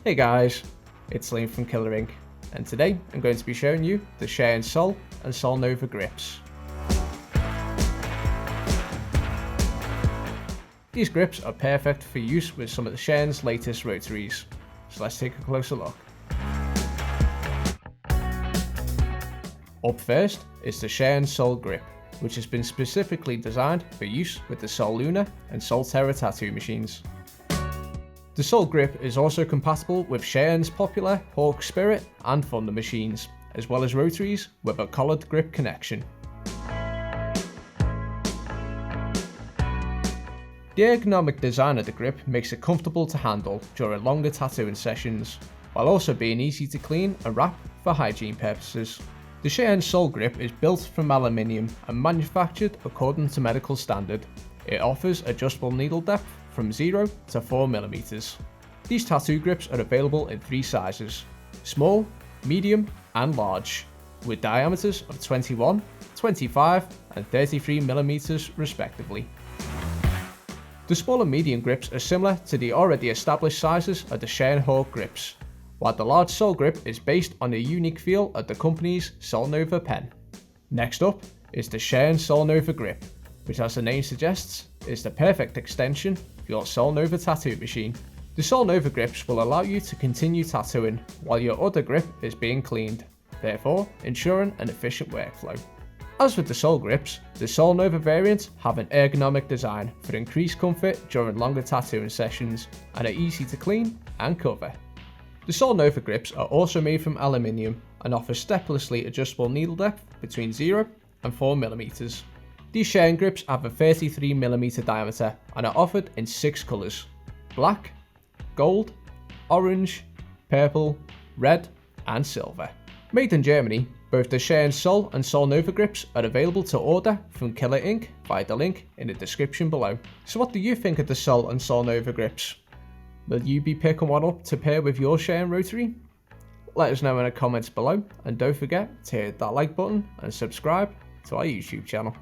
Hey guys, it's Liam from Killer Inc. And today I'm going to be showing you the Cheyenne Sol and Sol Nova grips. These grips are perfect for use with some of the Cheyenne's latest rotaries, so let's take a closer look. Up first is the Cheyenne Sol grip, which has been specifically designed for use with the Sol Luna and Sol Terra tattoo machines. The Sol grip is also compatible with Cheyenne's popular Hawk Spirit and Thunder machines, as well as rotaries with a collared grip connection. The ergonomic design of the grip makes it comfortable to handle during longer tattooing sessions, while also being easy to clean and wrap for hygiene purposes. The Cheyenne Sol grip is built from aluminium and manufactured according to medical standard. It offers adjustable needle depth from 0 to 4mm. These tattoo grips are available in 3 sizes: small, medium and large, with diameters of 21, 25 and 33mm respectively. The small and medium grips are similar to the already established sizes of the Cheyenne Hawk grips, while the large Sol grip is based on the unique feel of the company's Sol Nova pen. Next up is the Cheyenne Sol Nova grip, which, as the name suggests, is the perfect extension for your Sol Nova tattoo machine. The Sol Nova grips will allow you to continue tattooing while your other grip is being cleaned, therefore ensuring an efficient workflow. As with the Sol grips, the Sol Nova variants have an ergonomic design for increased comfort during longer tattooing sessions and are easy to clean and cover. The Sol Nova grips are also made from aluminium and offer steplessly adjustable needle depth between 0 and 4mm. These Cheyenne grips have a 33mm diameter and are offered in 6 colours: black, gold, orange, purple, red and silver. Made in Germany, both the Cheyenne Sol and Sol Nova grips are available to order from Killer Inc. via the link in the description below. So what do you think of the Sol and Sol Nova grips? Will you be picking one up to pair with your Cheyenne rotary? Let us know in the comments below, and don't forget to hit that like button and subscribe to our YouTube channel.